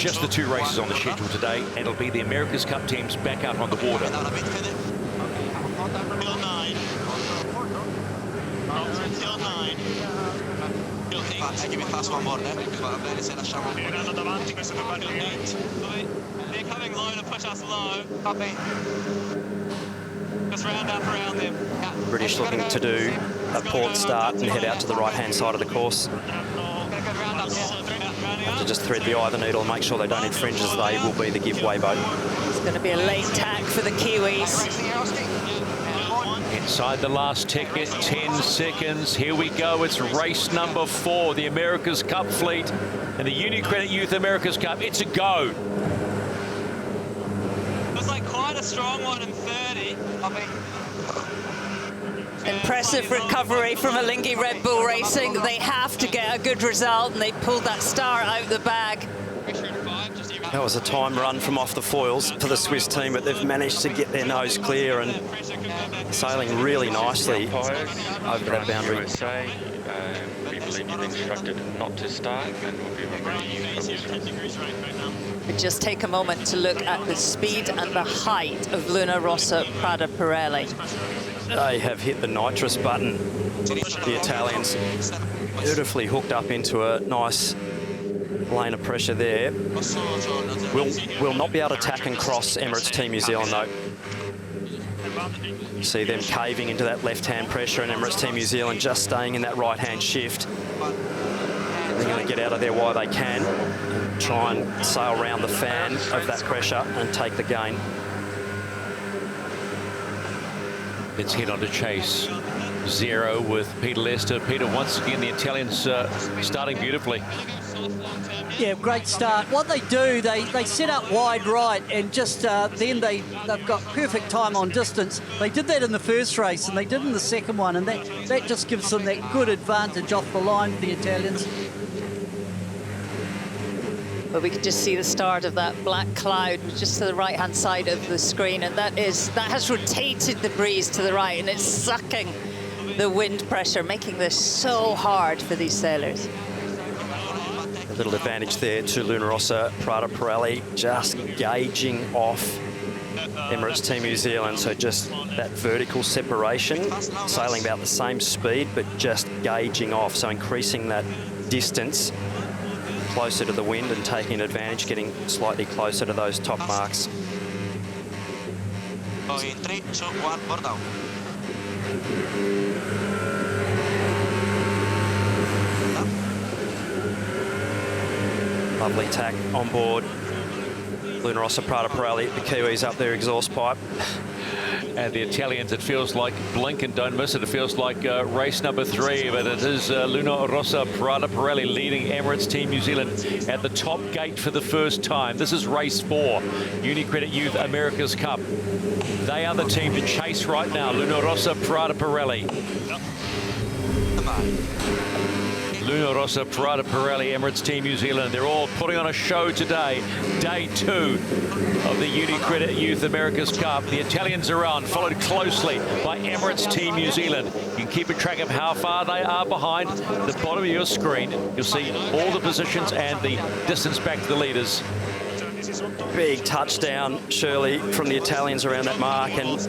just the two races on the schedule today, and it'll be the America's Cup teams back out on the water. Field 9. Field 9. Give me fast one more, va bene se lasciamo un po'. They're coming low to push us low. Copy. Just round up around them. British looking to do a port start and head out to the right-hand side of the course. Have to just thread the eye of the needle and make sure they don't infringe, as they will be the giveaway boat. It's going to be a late tack for the Kiwis. Inside the last ticket, 10 seconds. Here we go. It's race number 4, the America's Cup fleet and the UniCredit Youth America's Cup. It's a go. It was like quite a strong one in 30. Impressive recovery from Alinghi Red Bull Racing. They have to get a good result, and they pulled that star out of the bag. That was a time run from off the foils for the Swiss team, but they've managed to get their nose clear and sailing really nicely over that boundary. USA, we believe you've instructed not to start and will be removed. But just take a moment to look at the speed and the height of Luna Rossa Prada Pirelli. They have hit the nitrous button. The Italians beautifully hooked up into a nice lane of pressure there. Will not be able to tack and cross Emirates Team New Zealand, though. You see them caving into that left-hand pressure, and Emirates Team New Zealand just staying in that right-hand shift. They're going to get out of there while they can, try and sail around the fan of that pressure and take the gain. Let's head on to chase 0 with Peter Lester. Peter, once again, the Italians starting beautifully. Yeah, great start. What they do, they set up wide right, and just then they've got perfect time on distance. They did that in the first race, and they did in the second one, and that just gives them that good advantage off the line for the Italians. But we can just see the start of that black cloud just to the right-hand side of the screen, and that has rotated the breeze to the right, and it's sucking the wind pressure, making this so hard for these sailors. A little advantage there to Luna Rossa Prada Pirelli, just gauging off Emirates Team New Zealand. So just that vertical separation, sailing about the same speed, but just gauging off. So increasing that distance closer to the wind and taking advantage, getting slightly closer to those top marks. In 3, 2, 1, board down. Lovely tack on board. Luna Rossa Prada Pirelli, the Kiwis up their exhaust pipe. And the Italians, it feels like blink and don't miss it. It feels like race number 3, but it is Luna Rossa Prada Pirelli leading Emirates Team New Zealand at the top gate for the first time. This is race 4, UniCredit Youth America's Cup. They are the team to chase right now, Luna Rossa Prada Pirelli. Luna Rossa Prada Pirelli, Emirates Team New Zealand. They're all putting on a show today. Day 2 of the UniCredit Youth America's Cup. The Italians are on, followed closely by Emirates Team New Zealand. You can keep a track of how far they are behind. At the bottom of your screen, you'll see all the positions and the distance back to the leaders. Big touchdown, Shirley, from the Italians around that mark, and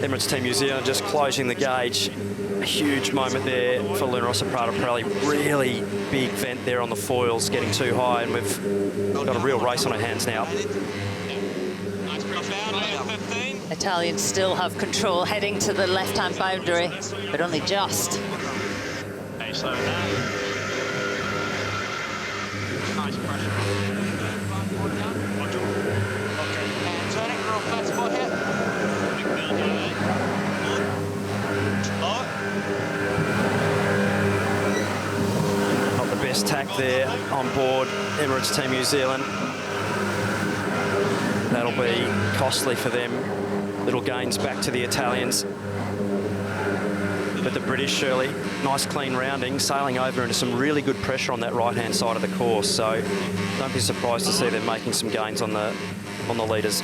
Emirates Team New Zealand just closing the gauge. A huge moment there for Luna Rossa Prada Pirelli. Really big vent there on the foils, getting too high, and we've got a real race on our hands now. Italians still have control heading to the left-hand boundary, but only just. Okay, slow down. Nice pressure. Okay, and turning real flat spot here. Not the best tack there on board Emirates Team New Zealand. That'll be costly for them. Little gains back to the Italians. But the British, Shirley, nice clean rounding, sailing over into some really good pressure on that right-hand side of the course. So don't be surprised to see them making some gains on the leaders.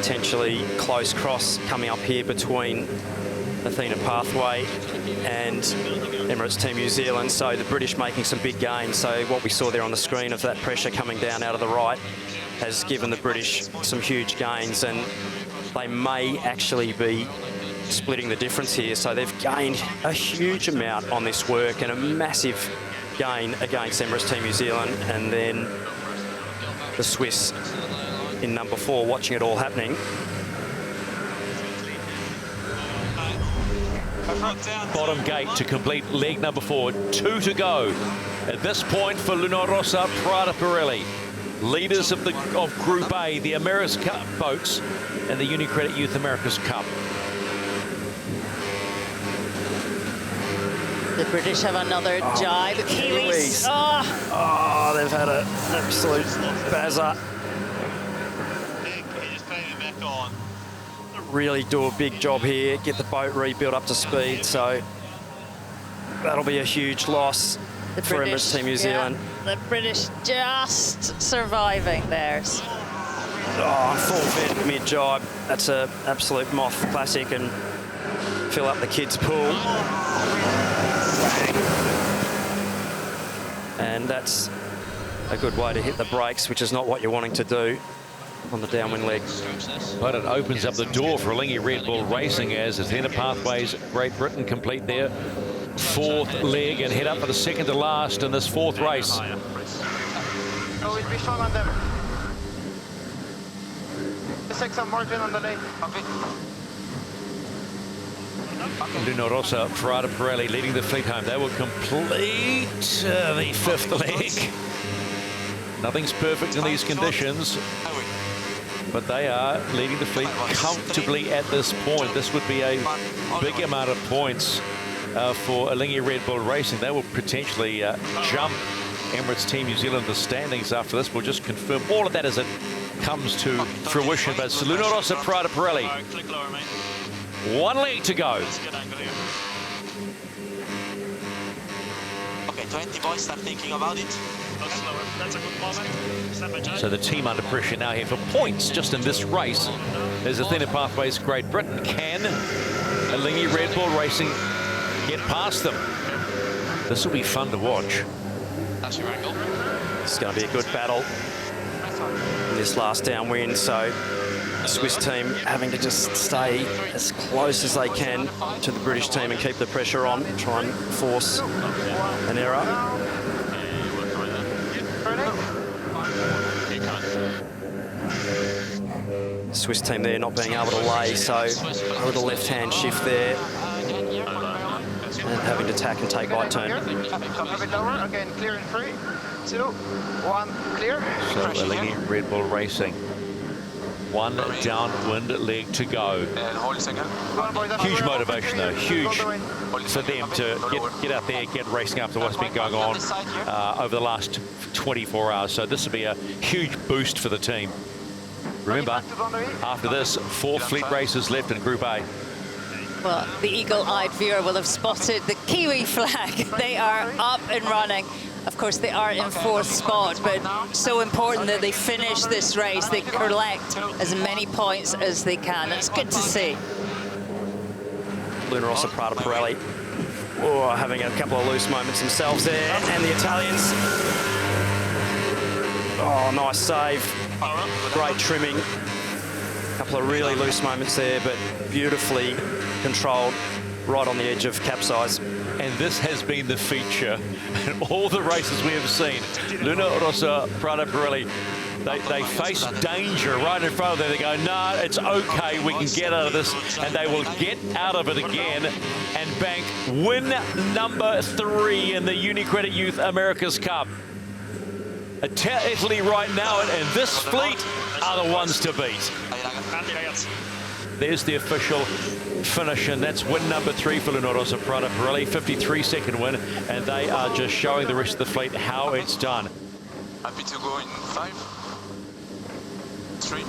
Potentially close cross coming up here between Athena Pathway and Emirates Team New Zealand. So the British making some big gains. So what we saw there on the screen of that pressure coming down out of the right has given the British some huge gains, and they may actually be splitting the difference here. So they've gained a huge amount on this work and a massive gain against Emirates Team New Zealand. And then the Swiss in number 4 watching it all happening. Bottom gate to complete leg number 4. 2 to go at this point for Luna Rossa Prada Pirelli, leaders of Group A, the Emirates Cup boats and the UniCredit Youth America's Cup. The British have another jibe. The Kiwis. Oh, they've had an absolute bazzer. Really do a big job here, get the boat rebuilt up to speed. So that'll be a huge loss for Emirates Team New Zealand. The British just surviving theirs. Oh, forfeit mid-jibe. That's an absolute moth classic, and fill up the kids' pool. And that's a good way to hit the brakes, which is not what you're wanting to do on the downwind leg. But it opens up the door for Lingy Red Bull Racing as Athena Pathways Great Britain complete their 4th leg and head up for the 2nd to last in this 4th race. Oh, we'll be strong on them. The 6 I'm marking on the lane. Luna Rossa Prada Pirelli leading the fleet home. They will complete the 5th leg. Nothing's perfect in these conditions, but they are leading the fleet comfortably at this point. This would be a big amount of points for Lingy Red Bull Racing. They will potentially jump Emirates Team New Zealand the standings after this. We'll just confirm all of that as it comes to fruition. But it's Luna Rossa Prada Pirelli. 1 leg to go. Okay, 20 boys start thinking about it. That's a good moment. So the team under pressure now here for points just in this race. There's Athena Pathways Great Britain. Can Lingy Red Bull Racing get past them? This will be fun to watch. That's your angle. It's going to be a good battle in this last downwind. So the Swiss team having to just stay as close as they can to the British team and keep the pressure on, try and force an error. Swiss team there not being able to lay, so a little left-hand shift there and having to tack and take right turn. A bit lower, again, clear in 3, 2, 1, clear. So Lingy Red Bull Racing. 1 downwind leg to go. Huge motivation though, huge for them to get out there, get racing after what's been going on over the last 24 hours. So this will be a huge boost for the team. Remember, after this, 4 fleet races left in Group A. Well, the eagle-eyed viewer will have spotted the Kiwi flag. They are up and running. Of course, they are in 4th spot, but so important that they finish this race. They collect as many points as they can. It's good to see. Luna Rossa Prada Pirelli having a couple of loose moments themselves there, and the Italians. Oh, nice save. Great trimming. A couple of really loose moments there, but beautifully controlled, right on the edge of capsize. And this has been the feature in all the races we have seen. Luna Rossa Prada Pirelli, they face danger right in front of them. They go, no, it's okay, we can get out of this. And they will get out of it again and bank win number 3 in the UniCredit Youth America's Cup. Italy right now, and this fleet are the ones to beat. There's the official finish, and that's win number 3 for Luna Rossa Prada Pirelli, 53-second win, and they are just showing the rest of the fleet how it's done. Happy to go in 5, 3,